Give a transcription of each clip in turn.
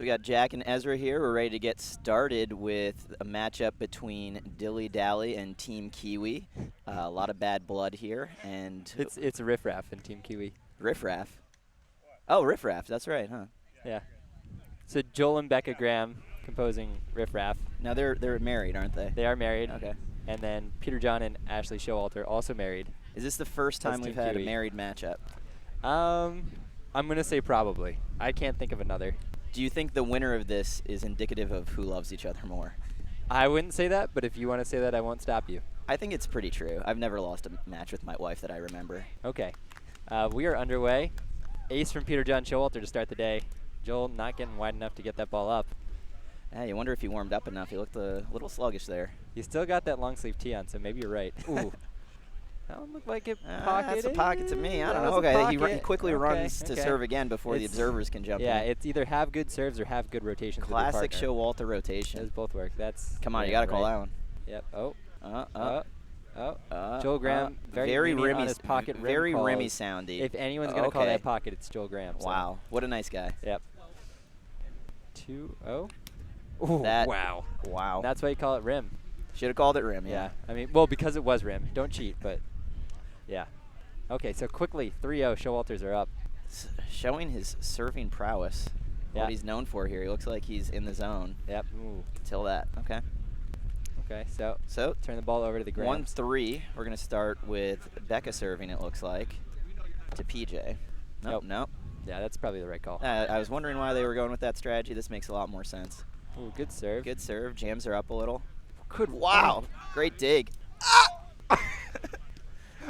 So we got Jack and Ezra here. We're ready to get started with a matchup between Dilly-Dally and Team Kiwi. A lot of bad blood here, and It's Riffraff and Team Kiwi. Riffraff. Oh, Riffraff. That's right, huh? Yeah. So Joel and Becca Graham composing Riffraff. Now they're married, aren't they? They are married. Okay. And then Peter John and Ashley Showalter also married. Is this the first time we've had a married matchup? I'm gonna say probably. I can't think of another. Do you think the winner of this is indicative of who loves each other more? I wouldn't say that, but if you want to say that, I won't stop you. I think it's pretty true. I've never lost a match with my wife that I remember. Okay. We are underway. Ace from Peter John Showalter to start the day. Joel not getting wide enough to get that ball up. Yeah, you wonder if he warmed up enough. He looked a little sluggish there. He still got that long sleeve tee on, so maybe you're right. Ooh. That one looked like it pocketed. That's a pocket to me. I don't know. Okay, he quickly runs to serve again before the observers can jump in. Yeah, it's either have good serves or have good rotations. Classic Showalter rotation. Those both work. That's come on, you got to call that one. Yep. Joel Graham, very rimmy, on his pocket rim very calls. rimmy soundy. If anyone's going to call that pocket, it's Joel Graham. So. Wow, what a nice guy. Yep. 2-0. Wow. Wow. That's why you call it rim. Should have called it rim, yeah. I mean, well, because it was rim. Don't cheat, but yeah. Okay, so quickly, 3-0, Showalters are up. Showing his serving prowess. What he's known for here. He looks like he's in the zone. Yep. Ooh. Till that. Okay. Okay, so turn the ball over to the Grahams. 1-3. We're going to start with Becca serving, it looks like, to PJ. Nope. Yeah, that's probably the right call. I was wondering why they were going with that strategy. This makes a lot more sense. Ooh, good serve. Good serve. Jams are up a little. Wow. Great dig.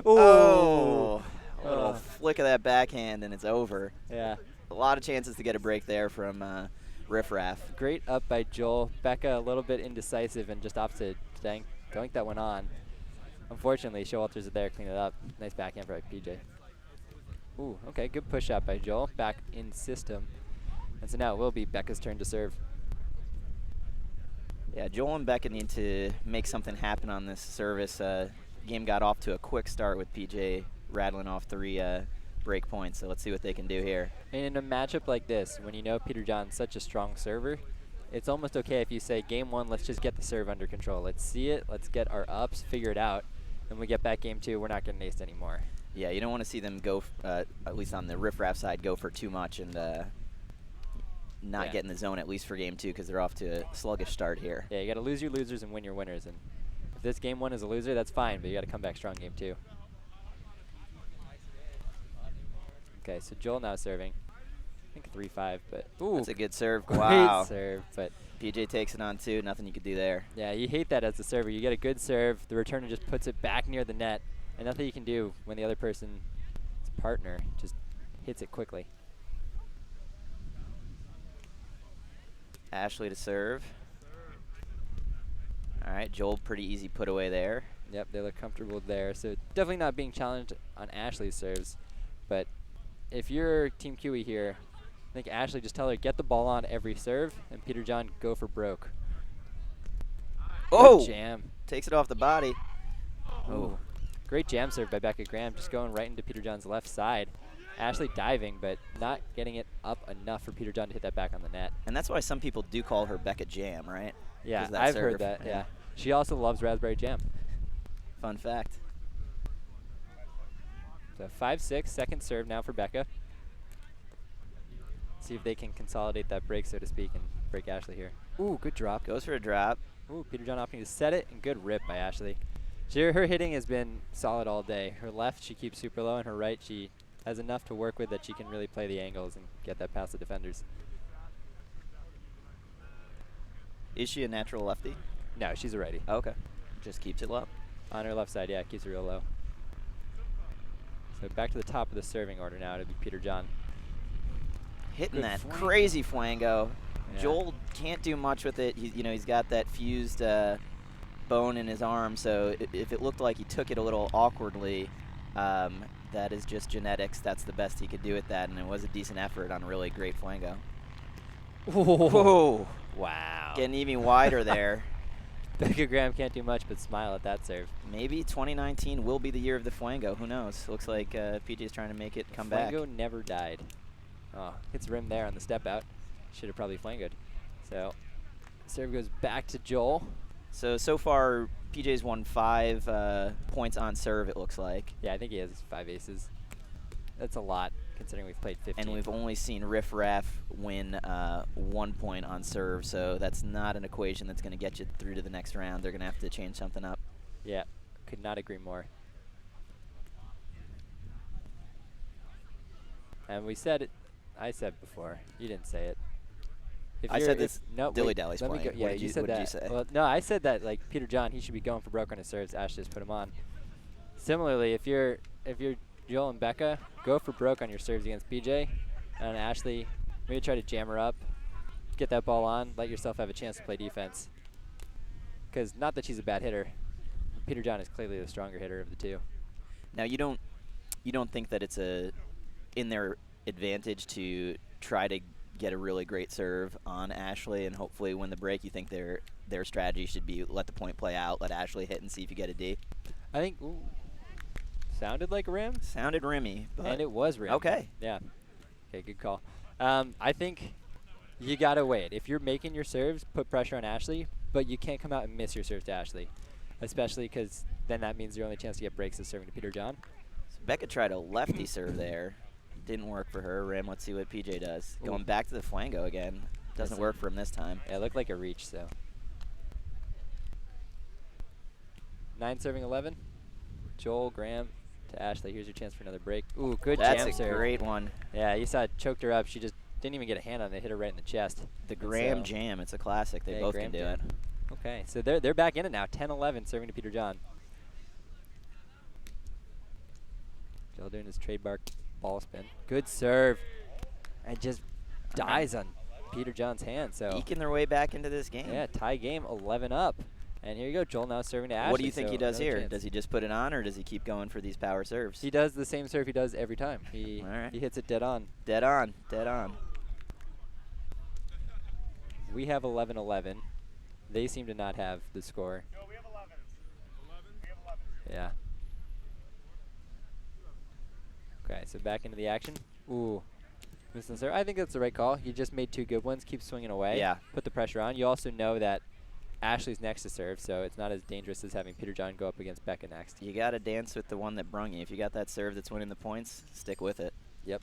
Oh. A little flick of that backhand, and it's over. Yeah. A lot of chances to get a break there from Riffraff. Great up by Joel. Becca a little bit indecisive and just opposite. Don't think that went on. Unfortunately, Showalter's are there, clean it up. Nice backhand by PJ. Ooh, okay, good push up by Joel. Back in system. And so now it will be Becca's turn to serve. Yeah, Joel and Becca need to make something happen on this service. Game got off to a quick start with PJ rattling off 3 break points, so let's see what they can do here. And in a matchup like this, when you know Peter John's such a strong server, it's almost okay if you say, game 1, let's just get the serve under control. Let's see it, let's get our ups, figure it out. Then we get back game 2, we're not getting aced anymore. Yeah, you don't want to see them go, at least on the Riffraff side, go for too much and not get in the zone, at least for game 2, because they're off to a sluggish start here. Yeah, you got to lose your losers and win your winners. And if this game 1 is a loser, that's fine, but you got to come back strong game 2. Okay, so Joel now serving. I think 3-5, but ooh, that's a good serve. Great serve, but PJ takes it on 2. Nothing you could do there. Yeah, you hate that as a server. You get a good serve, the returner just puts it back near the net, and nothing you can do when the other person's partner just hits it quickly. Ashley to serve. All right, Joel, pretty easy put away there. Yep, they look comfortable there. So definitely not being challenged on Ashley's serves, but if you're Team Kiwi here, I think Ashley just tell her get the ball on every serve, and Peter John go for broke. Oh! Good jam. Takes it off the body. Oh. Great jam serve by Becca Graham, just going right into Peter John's left side. Ashley diving, but not getting it up enough for Peter John to hit that back on the net. And that's why some people do call her Becca Jam, right? Yeah, I've heard that, yeah. She also loves raspberry jam. Fun fact. So 5-6, second serve now for Becca. See if they can consolidate that break, so to speak, and break Ashley here. Ooh, good drop. Goes for a drop. Ooh, Peter John opting to set it, and good rip by Ashley. Her hitting has been solid all day. Her left, she keeps super low, and her right, she has enough to work with that she can really play the angles and get that past the defenders. Is she a natural lefty? No, she's a righty. Oh, okay. Just keeps it low. On her left side, yeah, keeps it real low. So back to the top of the serving order now to be Peter John. Hitting that crazy flango. Yeah. Joel can't do much with it. He's got that fused bone in his arm, so if it looked like he took it a little awkwardly, that is just genetics. That's the best he could do with that, and it was a decent effort on a really great flango. Whoa. Wow. Getting even wider there. Becca Graham can't do much but smile at that serve. Maybe 2019 will be the year of the flango. Who knows? Looks like PJ is trying to make it come back. Flango never died. Oh, hits rim there on the step out. should have probably flangoed. So serve goes back to Joel. So far, PJ's won 5 points on serve, it looks like. Yeah, I think he has 5 aces. That's a lot, considering we've played 15. And we've only seen Riffraff win 1 point on serve, so that's not an equation that's going to get you through to the next round. They're going to have to change something up. Yeah, could not agree more. And we said it, I said before, you didn't say it. I said this. No, Dilly-Dally's playing. Yeah, what did you said that. What did you say? Well, no, I said that like Peter John, he should be going for broke on his serves. Ash just put him on. Similarly, if you're Joel and Becca, go for broke on your serves against PJ, and Ashley, maybe try to jam her up, get that ball on, let yourself have a chance to play defense. Because not that she's a bad hitter, Peter John is clearly the stronger hitter of the two. Now you don't think that it's in their advantage to try to get a really great serve on Ashley and hopefully win the break? You think their strategy should be let the point play out, let Ashley hit and see if you get a D? I think, ooh, sounded like a rim. Sounded rimmy. And it was rim. Okay. Yeah. Okay, good call. I think you got to wait. If you're making your serves, put pressure on Ashley, but you can't come out and miss your serves to Ashley, especially because then that means your only chance to get breaks is serving to Peter John. So Becca tried a lefty serve there. Didn't work for her. Rim, let's see what PJ does. Ooh. Going back to the flango again. Doesn't work for him this time. Yeah, it looked like a reach, so. 9 serving 11. Joel, Graham to Ashley. Here's your chance for another break. Ooh, good jam serve. That's a great one. Yeah, you saw it choked her up. She just didn't even get a hand on it. Hit her right in the chest. The Graham jam. It's a classic. They both can do it. Okay, so they're back in it now. 10-11 serving to Peter John. Joel doing his trademark ball spin. Good serve. And just dies on Peter John's hand. So eking their way back into this game. Yeah, tie game, 11 up. And here you go, Joel now serving to Ashley. What do you think he does here? Chance. Does he just put it on, or does he keep going for these power serves? He does the same serve he does every time. He hits it dead on. Dead on, dead on. We have 11-11. They seem to not have the score. No, we have 11. 11? We have 11. Yeah. Okay, so back into the action. Ooh. Missing serve. I think that's the right call. You just made 2 good ones. Keep swinging away. Yeah. Put the pressure on. You also know that Ashley's next to serve, so it's not as dangerous as having Peter John go up against Becca next. You got to dance with the one that brung you. If you got that serve that's winning the points, stick with it. Yep.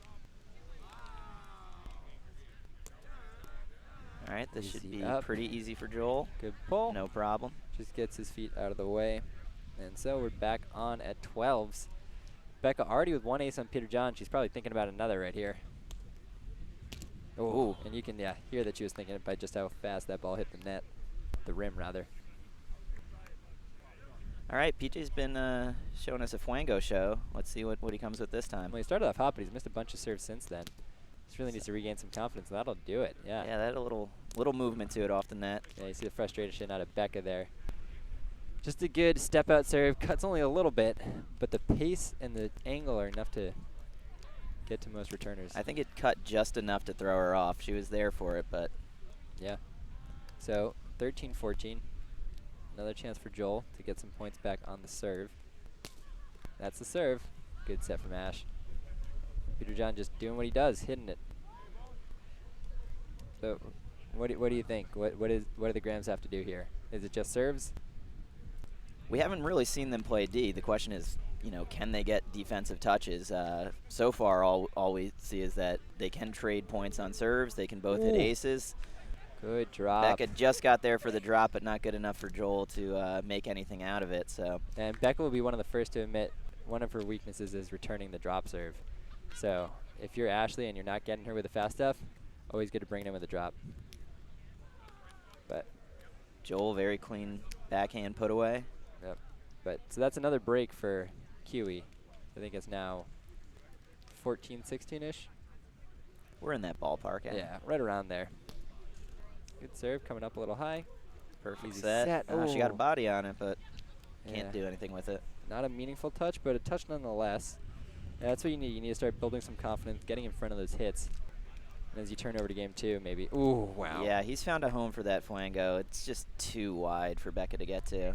All right, this should be up. pretty easy for Joel. Good pull. No problem. Just gets his feet out of the way. And so we're back on at 12s. Becca already with 1 ace on Peter John. She's probably thinking about another right here. Oh, and you can hear that she was thinking by just how fast that ball hit the net. The rim, rather. All right, PJ's been showing us a flango show. Let's see what he comes with this time. Well, he started off hot, but he's missed a bunch of serves since then. Just really needs to regain some confidence, and that'll do it. Yeah. Yeah, that had a little movement to it off the net. Yeah, you see the frustration out of Becca there. Just a good step-out serve. Cuts only a little bit, but the pace and the angle are enough to get to most returners. I think it cut just enough to throw her off. She was there for it, but... Yeah. So, 13-14. Another chance for Joel to get some points back on the serve. That's the serve. Good set from Ash. Peter John just doing what he does, hitting it. So, what do you think? What do the Grahams have to do here? Is it just serves? We haven't really seen them play D. The question is, can they get defensive touches? So far, all we see is that they can trade points on serves. They can both hit aces. Good drop. Becca just got there for the drop, but not good enough for Joel to make anything out of it. So. And Becca will be one of the first to admit one of her weaknesses is returning the drop serve. So if you're Ashley and you're not getting her with the fast stuff, always good to bring it in with a drop. But Joel, very clean backhand put away. Yep. But so that's another break for Kiwi. I think it's now 14, 16-ish. We're in that ballpark. Yeah, right around there. Good serve, coming up a little high. Perfect Easy set. She got a Ooh. body on it, but can't do anything with it. Not a meaningful touch, but a touch nonetheless. Yeah, that's what you need. You need to start building some confidence, getting in front of those hits. And as you turn over to game 2, maybe. Ooh, wow. Yeah, he's found a home for that flango. It's just too wide for Becca to get to.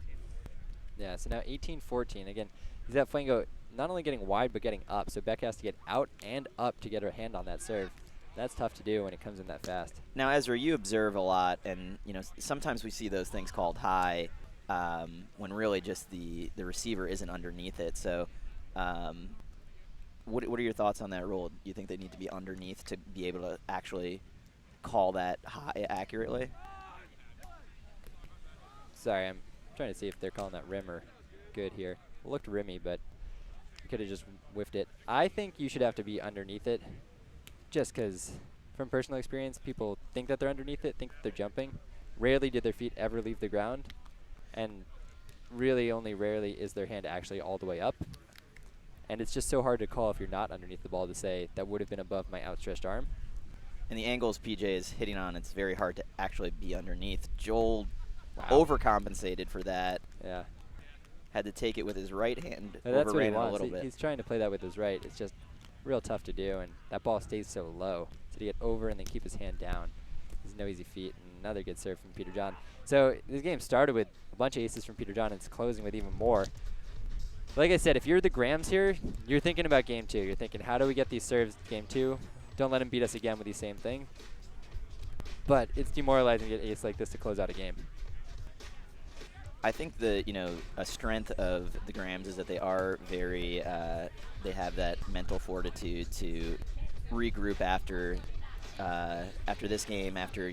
Yeah, so now 18-14. Again, he's that flango not only getting wide, but getting up. So Becca has to get out and up to get her hand on that serve. that's tough to do when it comes in that fast. Now, Ezra, you observe a lot, and sometimes we see those things called high when really just the receiver isn't underneath it. So, what are your thoughts on that rule? Do you think they need to be underneath to be able to actually call that high accurately? Sorry, I'm trying to see if they're calling that rim or good here. It looked rimmy, but could have just whiffed it. I think you should have to be underneath it, just because from personal experience, people think that they're underneath it, think that they're jumping. Rarely do their feet ever leave the ground, and really only rarely is their hand actually all the way up. And it's just so hard to call if you're not underneath the ball to say that would have been above my outstretched arm. And the angles PJ is hitting on, it's very hard to actually be underneath. Joel overcompensated for that. Yeah. Had to take it with his right hand. That's what he overran it a wants. little bit. He's trying to play that with his right. It's just real tough to do, and that ball stays so low. So to get over and then keep his hand down, there's no easy feat. And another good serve from Peter John. So this game started with a bunch of aces from Peter John, and it's closing with even more. Like I said, if you're the Grams here, you're thinking about game 2. You're thinking, how do we get these serves game 2? Don't let him beat us again with these same thing. But it's demoralizing to get ace like this to close out a game. I think a strength of the Grams is that they are very, they have that mental fortitude to regroup after this game, after,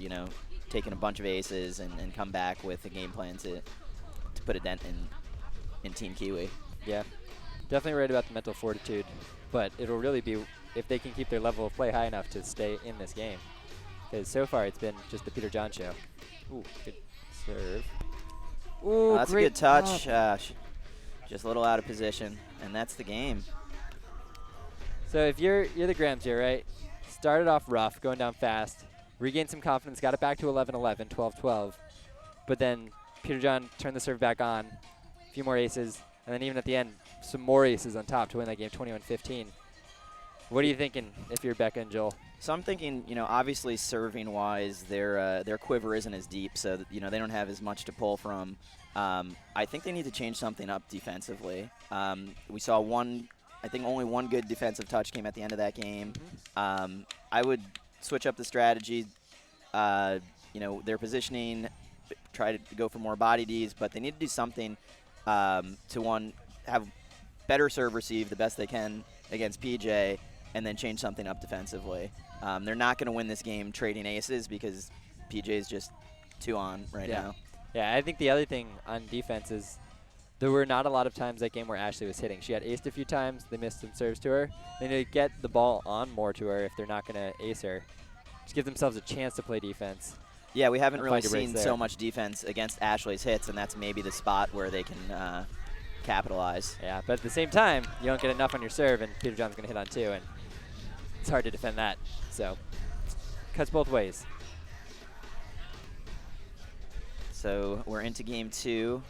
taking a bunch of aces and come back with a game plan to put a dent in Team Kiwi. Yeah, definitely right about the mental fortitude, but it'll really be if they can keep their level of play high enough to stay in this game. Because so far it's been just the Peter John show. Ooh, good serve. Ooh, that's a good touch. Just a little out of position, and that's the game. So if you're the Grams here, right? Started off rough, going down fast, regained some confidence, got it back to 11-11, 12-12, but then Peter John turned the serve back on, a few more aces, and then even at the end, some more aces on top to win that game 21-15. What are you thinking if you're Becca and Joel? So I'm thinking, obviously serving-wise, their quiver isn't as deep, so that, they don't have as much to pull from. I think they need to change something up defensively. We saw I think only one good defensive touch came at the end of that game. I would switch up the strategy. Their positioning, try to go for more body Ds, but they need to do something to have better serve receive the best they can against PJ, and then change something up defensively. They're not going to win this game trading aces because PJ is just 2 on right now. Yeah, I think the other thing on defense is there were not a lot of times that game where Ashley was hitting. She had aced a few times. They missed some serves to her. They need to get the ball on more to her if they're not going to ace her. Just give themselves a chance to play defense. Yeah, we haven't really seen so much defense against Ashley's hits, and that's maybe the spot where they can capitalize. Yeah, but at the same time, you don't get enough on your serve, and Peter John's going to hit on 2, and it's hard to defend that. So, cuts both ways. So we're into game 2.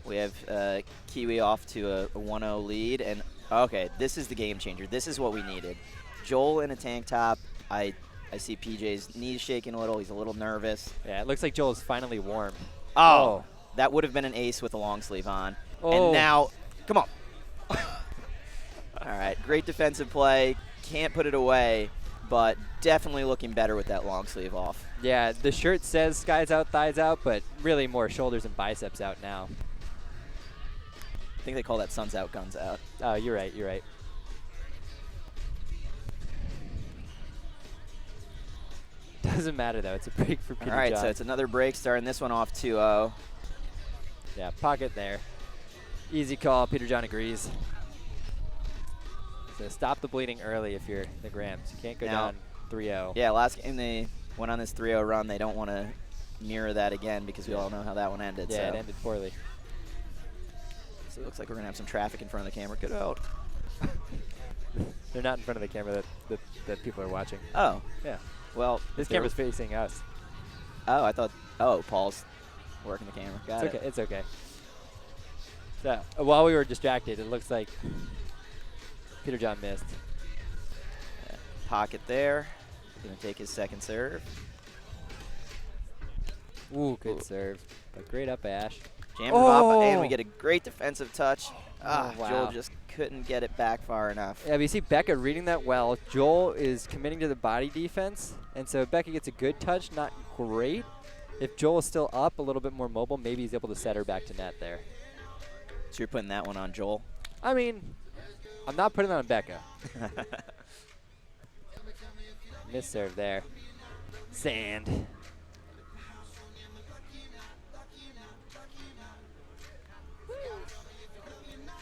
We have Kiwi off to a 1-0 lead, and okay, this is the game changer. This is what we needed. Joel in a tank top. I see PJ's knees shaking a little. He's a little nervous. Yeah, it looks like Joel's finally warm. Oh, that would have been an ace with a long sleeve on. Oh. And now, come on. All right, great defensive play. Can't put it away, but definitely looking better with that long sleeve off. Yeah, the shirt says skies out, thighs out, but really more shoulders and biceps out now. I think they call that suns out, guns out. Oh, you're right, you're right. Doesn't matter, though. It's a break for Peter All right, John. so it's another break, starting this one off 2-0. Yeah, pocket there. Easy call. Peter John agrees. So stop the bleeding early if you're the Grams. You can't go down 3-0. Yeah, last game they went on this 3-0 run. They don't want to mirror that again because we all know how that one ended. Yeah, so. it ended poorly. So it looks like we're going to have some traffic in front of the camera. Get out. They're not in front of the camera that people are watching. Oh. Yeah. Well, this camera's facing us. Oh, I thought. Oh, Paul's working the camera. Got It's it. okay. It's okay. So while we were distracted, it looks like Peter John missed. Yeah. Pocket there. Going to take his second serve. Ooh, good serve. But great up, Ash. Jammed him up, and we get a great defensive touch. Wow. Joel just couldn't get it back far enough. Yeah, but you see Becca reading that well. Joel is committing to the body defense, and so Becca gets a good touch, not great. If Joel is still up, a little bit more mobile, maybe he's able to set her back to net there. So you're putting that one on Joel? I mean, I'm not putting that on Becca. Miss serve there. Sand.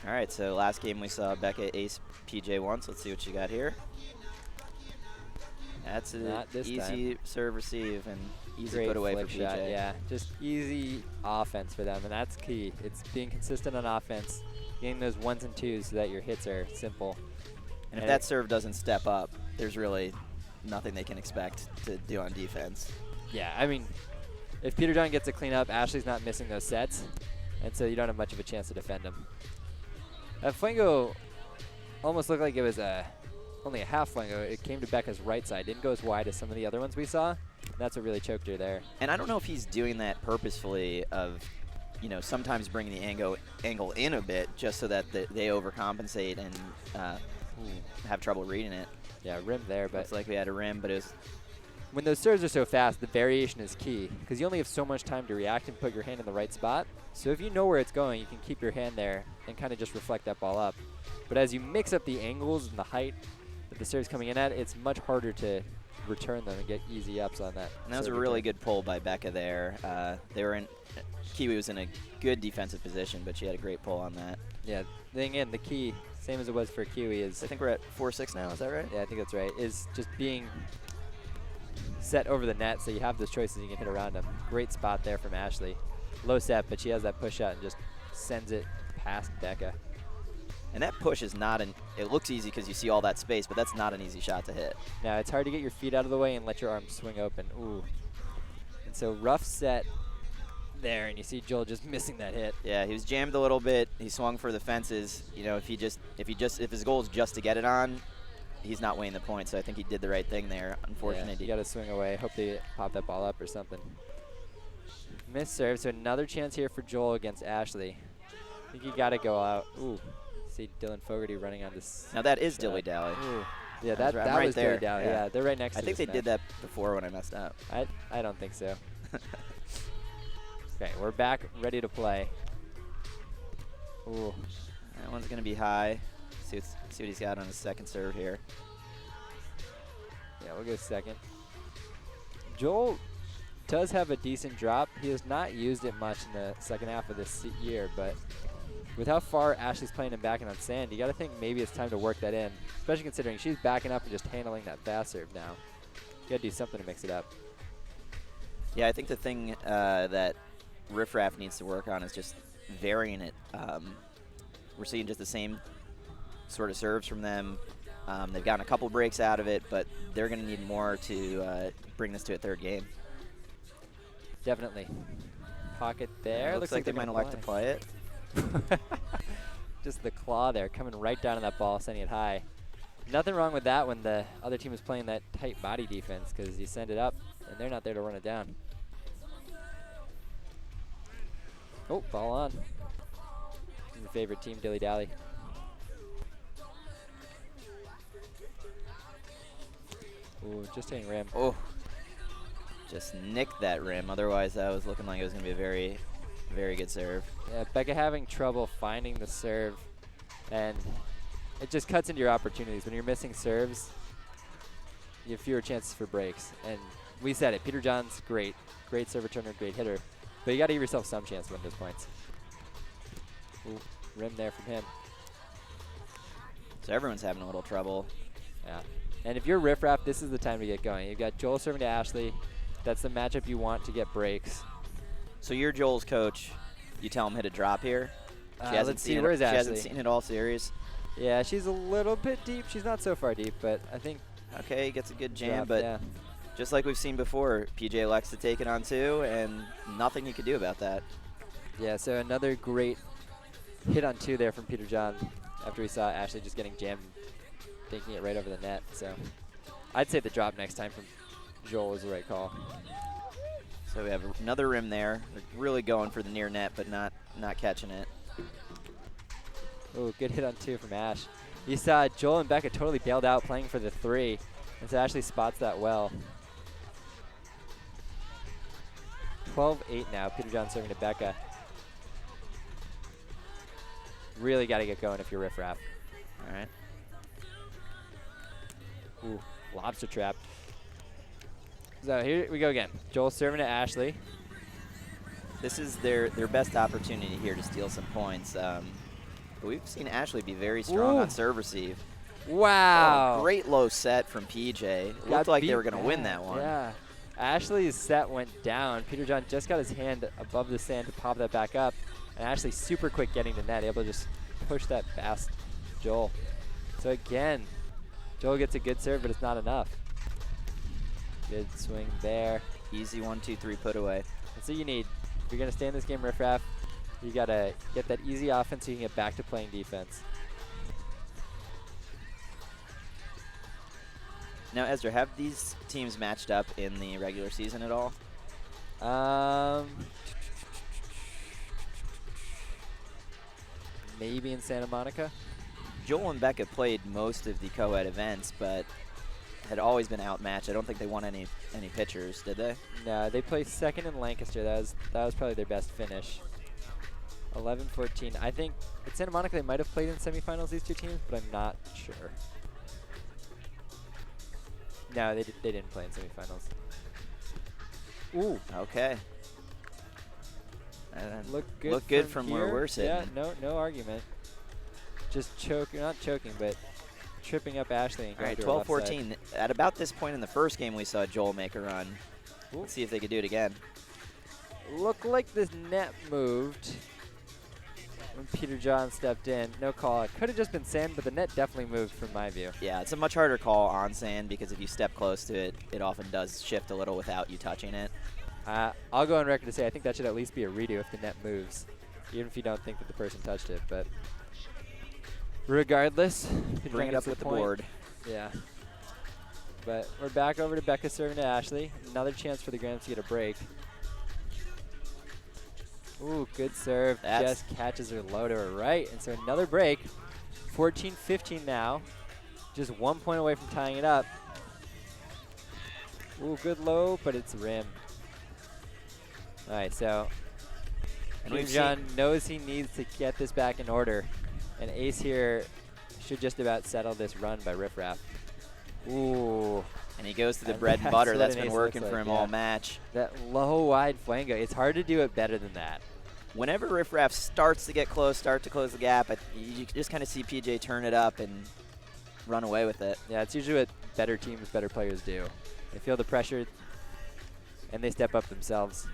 All right, so last game we saw Becca ace PJ once. Let's see what you got here. That's an easy serve receive and easy Great put away for flip PJ. shot, yeah, just easy offense for them, and that's key. It's being consistent on offense, getting those ones and twos so that your hits are simple. And if that serve doesn't step up, there's really nothing they can expect to do on defense. Yeah, I mean, if Peter John gets a clean up, Ashley's not missing those sets, and so you don't have much of a chance to defend him. Flango almost looked like it was only a half flango. It came to Becca's right side. Didn't go as wide as some of the other ones we saw. And that's what really choked her there. And I don't know if he's doing that purposefully of, you know, sometimes bringing the angle in a bit just so that they overcompensate and have trouble reading it. Yeah, rim there, but looks like we had a rim, but it was. When those serves are so fast, the variation is key because you only have so much time to react and put your hand in the right spot. So if you know where it's going, you can keep your hand there and kind of just reflect that ball up. But as you mix up the angles and the height that the serve's coming in at, it's much harder to return them and get easy ups on that. And that was a really good pull by Becca there. Kiwi was in a good defensive position, but she had a great pull on that. Yeah, again, the key, same as it was for Kiwi, is I think we're at 4-6 now, is that right? Yeah, I think that's right, is just being set over the net so you have those choices you can hit around them. Great spot there from Ashley. Low set, but she has that push shot and just sends it past Becca. And that push is not it looks easy because you see all that space, but that's not an easy shot to hit. Now, it's hard to get your feet out of the way and let your arms swing open. Ooh. And so rough set there, and you see Joel just missing that hit. Yeah, he was jammed a little bit. He swung for the fences. You know, if his goal is just to get it on, he's not weighing the point, so I think he did the right thing there. Unfortunately, yeah, you got to swing away. Hope they pop that ball up or something. Miss serve, so another chance here for Joel against Ashley. I think you got to go out. Ooh, see Dylan Fogarty running on this. Now that is Dilly-Dally. Yeah, that right was there. Dilly-Dally. Yeah, they're right next to I think they match. did that before when I messed up. I don't think so. Okay, we're back, ready to play. Ooh. That one's going to be high. See what he's got on his second serve here. Yeah, we'll go second. Joel does have a decent drop. He has not used it much in the second half of this year, but with how far Ashley's playing him backing on sand, you got to think maybe it's time to work that in, especially considering she's backing up and just handling that fast serve now. You got to do something to mix it up. Yeah, I think the thing that Riffraff needs to work on is just varying it. We're seeing just the same sort of serves from them. They've gotten a couple breaks out of it, but they're going to need more to bring this to a third game. Definitely. Pocket there. Yeah, looks like they might elect to play it. Just the claw there, coming right down on that ball, sending it high. Nothing wrong with that when the other team is playing that tight body defense, because you send it up, and they're not there to run it down. Oh, ball on. Your favorite team, Dilly-Dally. Ooh, just hitting rim. Oh, just nicked that rim. Otherwise, that was looking like it was going to be a very, very good serve. Yeah, Becca having trouble finding the serve, and it just cuts into your opportunities. When you're missing serves, you have fewer chances for breaks. And we said it, Peter John's great serve returner, great hitter, but you got to give yourself some chance to win those points. Ooh, rim there from him. So everyone's having a little trouble. Yeah. And if you're Riffraff, this is the time to get going. You've got Joel serving to Ashley. That's the matchup you want to get breaks. So you're Joel's coach. You tell him hit a drop here. She hasn't seen where's it. She Ashley? hasn't seen it all series. Yeah, she's a little bit deep. She's not so far deep, but I think. Okay, he gets a good jam, drop, but yeah. just like we've seen before, PJ elects to take it on two, and nothing you could do about that. Yeah, so another great hit on two there from Peter John after we saw Ashley just getting jammed, thinking it right over the net. So I'd say the drop next time from Joel is the right call. So we have another rim there. They're really going for the near net, but not catching it. Oh, good hit on 2 from Ash. You saw Joel and Becca totally bailed out playing for the 3, and so Ashley spots that well. 12-8 now. Peter John serving to Becca. Really got to get going if you're Riffraff. All right. Ooh, lobster trap. So here we go again. Joel serving to Ashley. This is their best opportunity here to steal some points. But we've seen Ashley be very strong on serve receive. Wow. Oh, great low set from PJ. It looked like they were going to win that one. Yeah. Ashley's set went down. Peter John just got his hand above the sand to pop that back up. And Ashley super quick getting to net, able to just push that past Joel. So again, Joel gets a good serve, but it's not enough. Good swing there. Easy 1-2-3 put away. That's what you need. If you're going to stay in this game, Riffraff, you got to get that easy offense so you can get back to playing defense. Now, Ezra, have these teams matched up in the regular season at all? Maybe in Santa Monica. Joel and Becca played most of the co-ed events, but had always been outmatched. I don't think they won any pitchers, did they? No, they placed second in Lancaster. That was probably their best finish. 11-14. I think at Santa Monica they might have played in semifinals, these two teams, but I'm not sure. No, they didn't play in semifinals. Ooh. Okay. Look good from where we're sitting. Yeah, no argument. Just not choking, but tripping up Ashley and going to her left 12-14. side. At about this point in the first game, we saw Joel make a run. Ooh. Let's see if they could do it again. Looked like this net moved when Peter John stepped in. No call. It could have just been sand, but the net definitely moved from my view. Yeah, it's a much harder call on sand because if you step close to it, it often does shift a little without you touching it. I'll go on record to say I think that should at least be a redo if the net moves, even if you don't think that the person touched it. But regardless, bring it up with the board. Yeah. But we're back over to Becca serving to Ashley. Another chance for the Grams to get a break. Ooh, good serve. Just catches her low to her right. And so another break. 14-15 now. Just 1 point away from tying it up. Ooh, good low, but it's rim. All right, so Peter John knows he needs to get this back in order. And Ace here should just about settle this run by Riffraff. Ooh. And he goes to the bread and butter that's been working for him all match. That low, wide flango. It's hard to do it better than that. Whenever Riffraff starts to get close, start to close the gap, you just kind of see PJ turn it up and run away with it. Yeah, it's usually what better teams, better players do. They feel the pressure, and they step up themselves.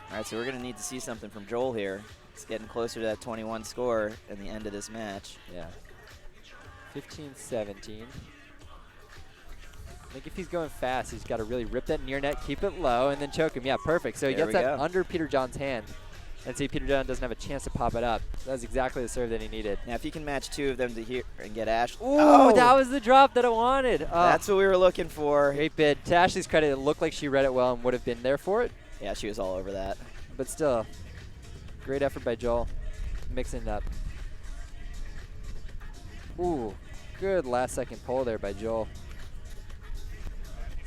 All right, so we're going to need to see something from Joel here. It's getting closer to that 21 score in the end of this match. Yeah. 15-17. I think if he's going fast, he's got to really rip that near net, keep it low, and then choke him. Yeah, perfect. So he gets that under Peter John's hand. And see, Peter John doesn't have a chance to pop it up. That's exactly the serve that he needed. Now, if he can match two of them to here and get Ash. Ooh, that was the drop that I wanted. Oh. That's what we were looking for. Great bid. To Ashley's credit, it looked like she read it well and would have been there for it. Yeah, she was all over that. But still, great effort by Joel, mixing it up. Ooh, good last-second pull there by Joel.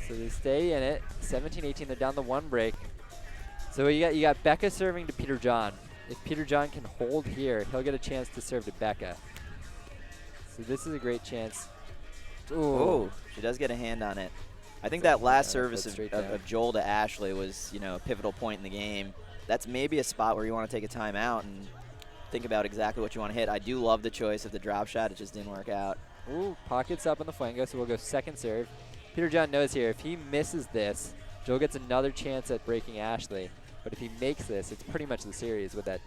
So they stay in it. 17-18, they're down the one break. So you got Becca serving to Peter John. If Peter John can hold here, he'll get a chance to serve to Becca. So this is a great chance. Ooh, she does get a hand on it. I think that last service of Joel to Ashley was, a pivotal point in the game. That's maybe a spot where you want to take a timeout and think about exactly what you want to hit. I do love the choice of the drop shot. It just didn't work out. Ooh, pockets up on the flango, so we'll go second serve. Peter John knows here, if he misses this, Joel gets another chance at breaking Ashley. But if he makes this, it's pretty much the series with that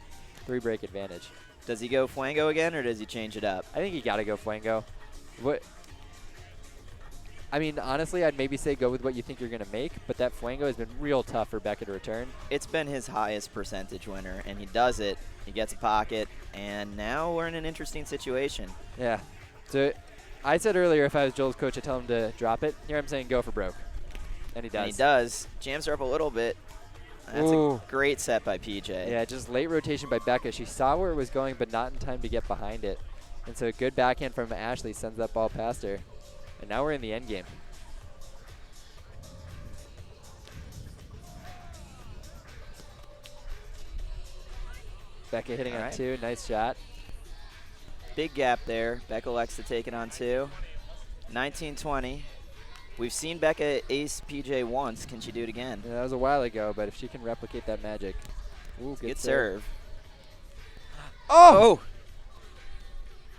3-break advantage. Does he go flango again, or does he change it up? I think you got to go flango. I mean, honestly, I'd maybe say go with what you think you're going to make, but that flango has been real tough for Becca to return. It's been his highest percentage winner, and he does it. He gets a pocket, and now we're in an interesting situation. Yeah. So I said earlier if I was Joel's coach, I'd tell him to drop it. Here I'm saying go for broke. And he does. And he does. Jams her up a little bit. That's a great set by PJ. Yeah, just late rotation by Becca. She saw where it was going, but not in time to get behind it. And so a good backhand from Ashley sends that ball past her. And now we're in the end game. Becca hitting on 2. Nice shot. Big gap there. Becca elects to take it on 2. 19-20. We've seen Becca ace PJ once. Can she do it again? Yeah, that was a while ago, but if she can replicate that magic. Ooh, good serve. Oh!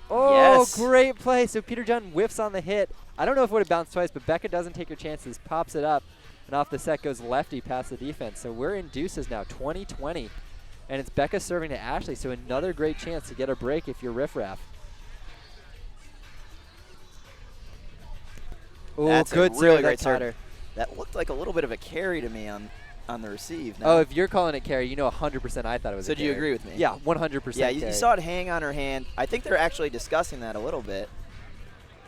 Oh, yes. Great play. So Peter John whiffs on the hit. I don't know if it would have bounced twice, but Becca doesn't take her chances, pops it up, and off the set goes lefty past the defense. So we're in deuces now, 20-20. And it's Becca serving to Ashley, so another great chance to get a break if you're Riffraff. Oh, good really serve. Great That caught her. That looked like a little bit of a carry to me on the receive. Oh, if you're calling it carry, you know 100% I thought it was a carry. So do you agree with me? Yeah, 100% Yeah, carry. you saw it hang on her hand. I think they're actually discussing that a little bit.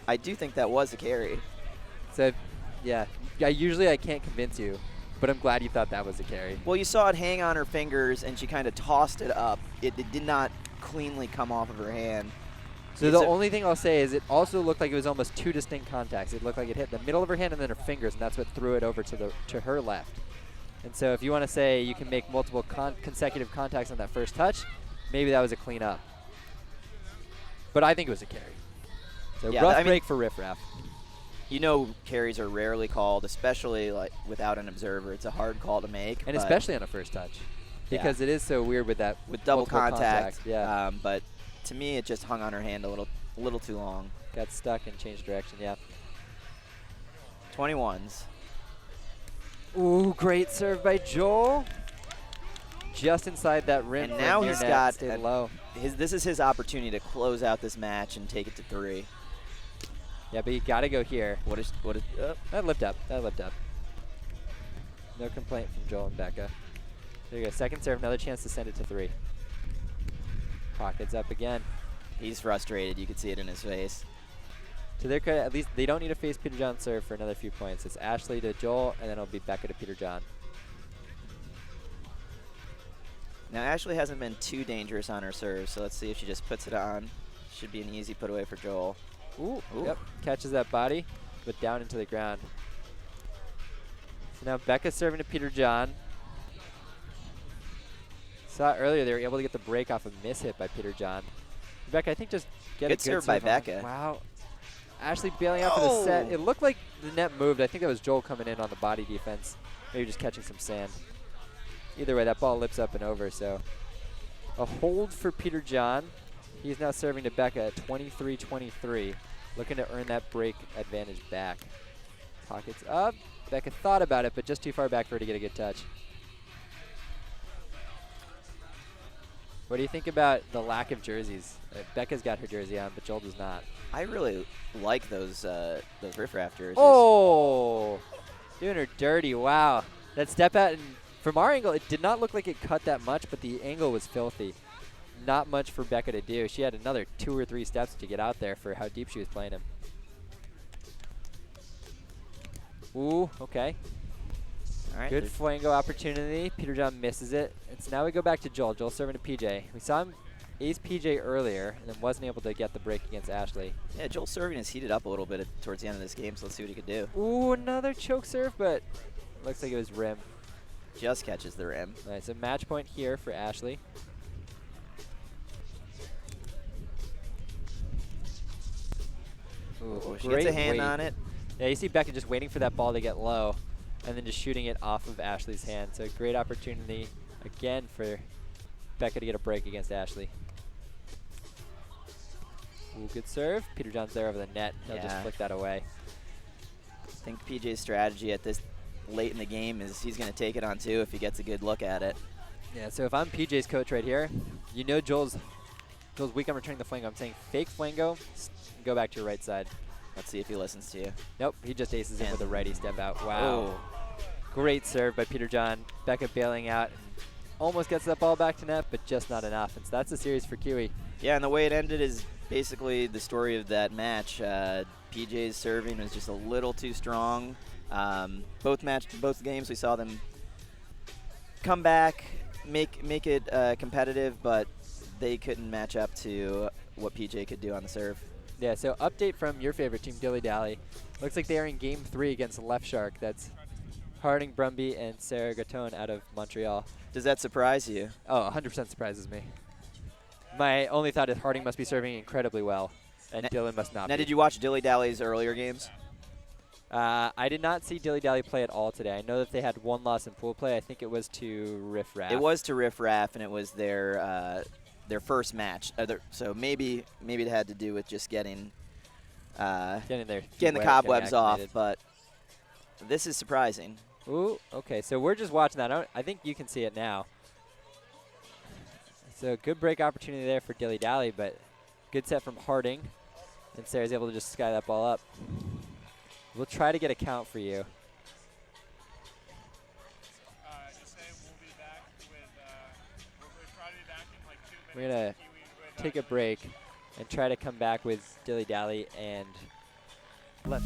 I do think that was a carry. So, yeah, usually I can't convince you, but I'm glad you thought that was a carry. Well, you saw it hang on her fingers, and she kind of tossed it up. It did not cleanly come off of her hand. So the only thing I'll say is it also looked like it was almost 2 distinct contacts. It looked like it hit the middle of her hand and then her fingers, and that's what threw it over to her left. And so if you want to say you can make multiple consecutive contacts on that first touch, maybe that was a clean up. But I think it was a carry. So yeah, rough break for Riffraff. You know carries are rarely called, especially like without an observer. It's a hard call to make. And especially on a first touch. Because it is so weird with that. With double contact. Yeah. But to me, it just hung on her hand a little too long. Got stuck and changed direction, yeah. 21s. Ooh, great serve by Joel. Just inside that rim. And now he's got low. This is his opportunity to close out this match and take it to 3. Yeah, but you got to go here. What is? That lift up. That lift up. No complaint from Joel and Becca. There you go. Second serve, another chance to send it to 3. Pockets up again. He's frustrated. You could see it in his face. To their credit, at least they don't need to face Peter John serve for another few points. It's Ashley to Joel, and then it'll be Becca to Peter John. Now, Ashley hasn't been too dangerous on her serve, so let's see if she just puts it on. Should be an easy put away for Joel. Ooh. Yep. Catches that body, but down into the ground. So now Becca's serving to Peter John. Saw earlier they were able to get the break off a mishit by Peter John. Becca, I think just get a good serve by Becca. Wow. Ashley bailing out for the set. It looked like the net moved. I think that was Joel coming in on the body defense. Maybe just catching some sand. Either way, that ball lips up and over, so a hold for Peter John. He's now serving to Becca at 23-23, looking to earn that break advantage back. Pockets up. Becca thought about it, but just too far back for her to get a good touch. What do you think about the lack of jerseys? Becca's got her jersey on, but Joel does not. I really like those Riffraff jerseys. Oh, doing her dirty. Wow. That step out, and from our angle, it did not look like it cut that much, but the angle was filthy. Not much for Becca to do. She had another 2 or 3 steps to get out there for how deep she was playing him. Ooh, okay. All right, good flango opportunity. Peter John misses it. It's now we go back to Joel. Joel serving to PJ. We saw him ace PJ earlier and then wasn't able to get the break against Ashley. Yeah, Joel's serving is heated up a little bit towards the end of this game, so let's see what he could do. Ooh, another choke serve, but looks like it was rim. Just catches the rim. Nice, a match point here for Ashley. Ooh, she gets a hand on it. Yeah, you see Becca just waiting for that ball to get low and then just shooting it off of Ashley's hand. So great opportunity again for Becca to get a break against Ashley. Ooh, good serve. Peter John's there over the net. He'll just flick that away. I think PJ's strategy at this late in the game is he's going to take it on 2 if he gets a good look at it. Yeah, so if I'm PJ's coach right here, you know Joel's weak on returning the flango. I'm saying fake flango, go back to your right side. Let's see if he listens to you. Nope, he just aces in with a righty step out. Wow. Great serve by Peter John. Becca bailing out and almost gets that ball back to net, but just not enough. And so that's the series for Kiwi. Yeah, and the way it ended is basically the story of that match. PJ's serving was just a little too strong. Both games we saw them come back, make it competitive, but they couldn't match up to what PJ could do on the serve. Yeah, so update from your favorite team, Dilly-Dally. Looks like they are in Game 3 against Left Shark. That's Harding, Brumby, and Sarah Gatone out of Montreal. Does that surprise you? Oh, 100% surprises me. My only thought is Harding must be serving incredibly well, and Dylan must not be. Now, did you watch Dilly-Dally's earlier games? I did not see Dilly-Dally play at all today. I know that they had one loss in pool play. I think it was to Riffraff. It was to Riffraff, and it was their first match. So maybe it had to do with just getting the cobwebs off. But this is surprising. Ooh, okay. So we're just watching that. I think you can see it now. So good break opportunity there for Dilly-Dally, but good set from Harding. And Sarah's able to just sky that ball up. We'll try to get a count for you. Just say we'll be back with, we'll try to be back in like 2 minutes. We're going to take a break and try to come back with Dilly-Dally and Left.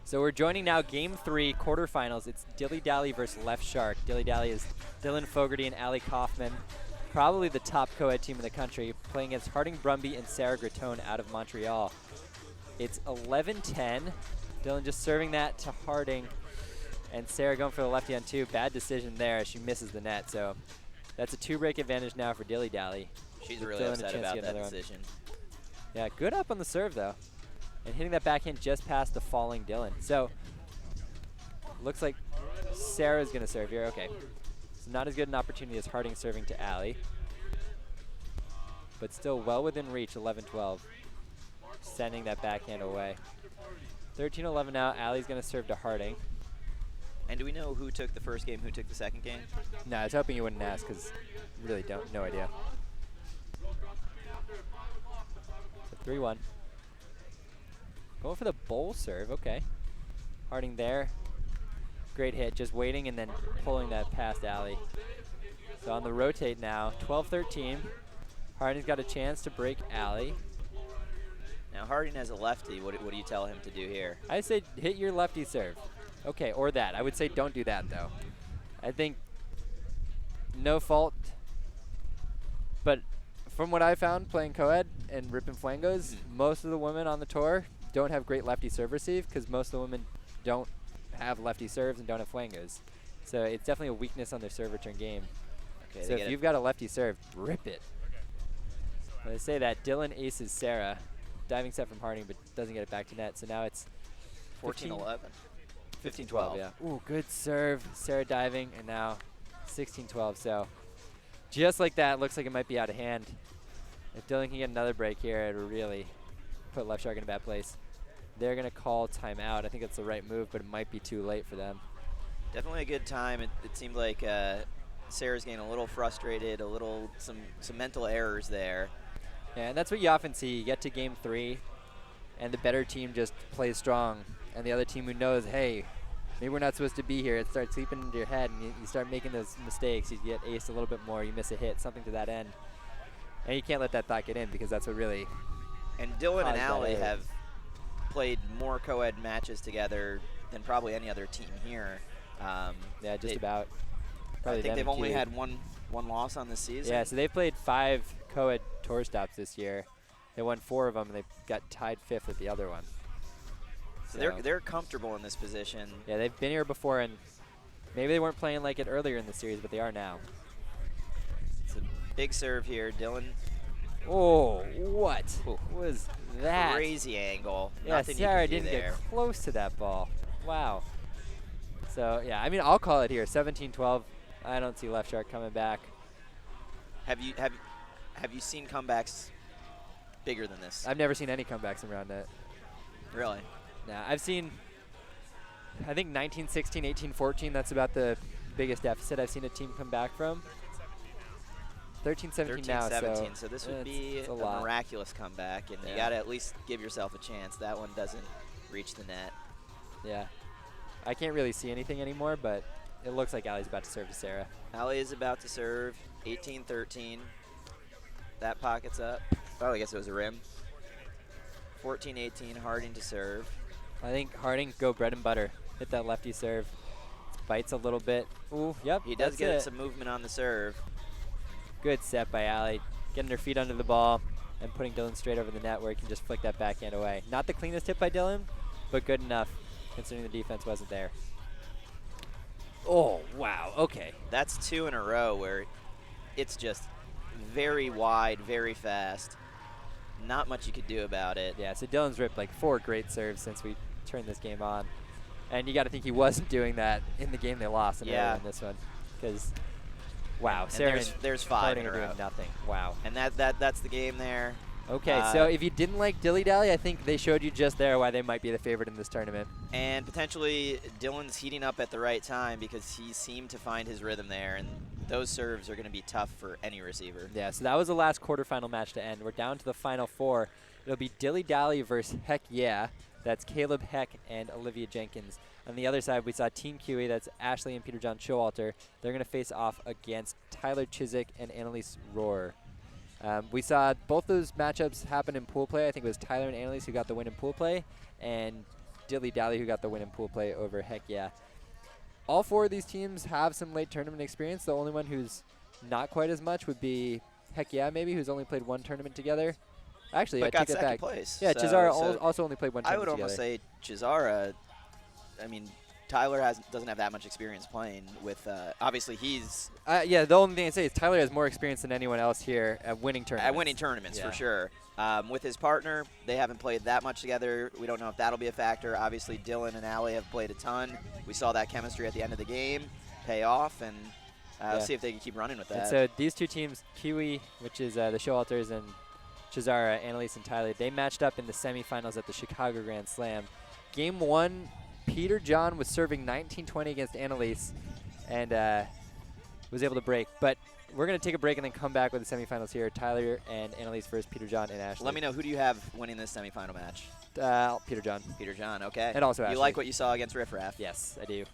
So we're joining now Game 3 quarterfinals. It's Dilly-Dally versus Left Shark. Dilly-Dally is Dylan Fogarty and Allie Kaufman, probably the top co-ed team in the country, playing against Harding Brumby and Sarah Gratone out of Montreal. It's 11-10. Dylan just serving that to Harding, and Sarah going for the lefty on two. Bad decision there as she misses the net. So that's a two-break advantage now for Dilly-Dally. She's really upset about that decision. Yeah, good up on the serve though. And hitting that backhand just past the falling Dylan. So Looks like Sarah's going to serve here. Okay. So not as good an opportunity as Harding serving to Allie. But still well within reach, 11-12. Sending that backhand away. 13-11 now. Allie's going to serve to Harding. And do we know who took the first game, who took the second game? No, I was hoping you wouldn't ask because really no idea. So 3-1. Going for the bowl serve, okay. Harding there. Great hit, just waiting and then pulling that past Allie. So on the rotate now, 12-13. Harding's got a chance to break Allie. Now Harding has a lefty. What do you tell him to do here? I say hit your lefty serve. Okay, or that. I would say don't do that though. I think no fault. But from what I found playing Coed and ripping Fuengos, most of the women on the tour don't have great lefty serve receive because most of the women don't have lefty serves and don't have Fuengos. So it's definitely a weakness on their serve return game. Okay, so if you've got a lefty serve, rip it. When I say that, Dylan aces Sarah. Diving set from Harding, but doesn't get it back to net. So now it's 14-11. 15-12, yeah. Ooh, good serve. Sarah diving, and now 16-12. So just like that, looks like it might be out of hand. If Dylan can get another break here, it would really put Left Shark in a bad place. They're going to call timeout. I think that's the right move, but it might be too late for them. Definitely a good time. It seemed like Sarah's getting a little frustrated, some mental errors there. Yeah, and that's what you often see. You get to game 3, and the better team just plays strong. And the other team who knows, hey, maybe we're not supposed to be here, it starts seeping into your head, and you start making those mistakes. You get aced a little bit more, you miss a hit, something to that end. And you can't let that thought get in because that's what really. And Dylan and Allie have played more co-ed matches together than probably any other team here. Yeah, just about. Probably I think they've only had one loss on this season. Yeah, so they've played 5 co-ed tour stops this year. They won 4 of them, and they got tied 5th with the other one. So they're comfortable in this position. Yeah, they've been here before, and maybe they weren't playing like it earlier in the series, but they are now. It's a big serve here, Dylan. Oh, what was that? Crazy angle. Yeah, Nothing Sarah you can do didn't there. get close to that ball. Wow. So, yeah, I mean, I'll call it here, 17-12. I don't see Left Shark coming back. Have you seen comebacks bigger than this? I've never seen any comebacks around it. Really? Nah, I've seen, I think 19-16, 18-14, that's about the biggest deficit I've seen a team come back from. 13-17 now, 13-17, so this would be a miraculous comeback, and you got to at least give yourself a chance. That one doesn't reach the net. Yeah. I can't really see anything anymore, but it looks like Allie's about to serve to Sarah. Allie is about to serve, 18-13. That pocket's up. Oh, I guess it was a rim. 14-18, Harding to serve. I think Harding, go bread and butter. Hit that lefty serve. Bites a little bit. Ooh, yep. He does get some movement on the serve. Good set by Allie. Getting her feet under the ball and putting Dylan straight over the net where he can just flick that backhand away. Not the cleanest hit by Dylan, but good enough considering the defense wasn't there. Oh, wow. Okay. That's 2 in a row where it's just very wide, very fast. Not much you could do about it. Yeah, so Dylan's ripped like 4 great serves since we turned this game on. And you got to think he wasn't doing that in the game they lost in this one. Because, wow, Sarah and there's 5 in a row. doing nothing. Wow. And that's the game there. Okay, so if you didn't like Dilly-Dally, I think they showed you just there why they might be the favorite in this tournament. And potentially Dylan's heating up at the right time because he seemed to find his rhythm there, and those serves are going to be tough for any receiver. Yeah, so that was the last quarterfinal match to end. We're down to the final 4. It'll be Dilly-Dally versus Heck Yeah. That's Caleb Heck and Olivia Jenkins. On the other side, we saw Team Kiwi. That's Ashley and Peter John Showalter. They're going to face off against Tyler Chiswick and Annalise Rohr. We saw both those matchups happen in pool play. I think it was Tyler and Annalise who got the win in pool play, and Dilly-Dally who got the win in pool play over Heck Yeah. All 4 of these teams have some late tournament experience. The only one who's not quite as much would be Heck Yeah, maybe, who's only played 1 tournament together. Actually, but I take that back. Place. Yeah, so Chisara also only played 1 tournament together. I would almost say Chisara, I mean, Tyler doesn't have that much experience playing with. Obviously, he's yeah, the only thing I'd say is Tyler has more experience than anyone else here at winning tournaments. at winning tournaments Yeah. for sure. With his partner, they haven't played that much together. We don't know if that'll be a factor. Obviously, Dylan and Allie have played a ton. We saw that chemistry at the end of the game pay off, and let's see if they can keep running with that. And so these two teams, Kiwi, which is the Showalters, and Chazara, Annalise, and Tyler, they matched up in the semifinals at the Chicago Grand Slam. Game 1, Peter John was serving 19-20 against Annalise and was able to break. But we're going to take a break and then come back with the semifinals here. Tyler and Annalise versus Peter John and Ashley. Let me know, who do you have winning this semifinal match? Peter John. Peter John, okay. And also You Ashley. like what you saw against Riffraff? Yes, I do.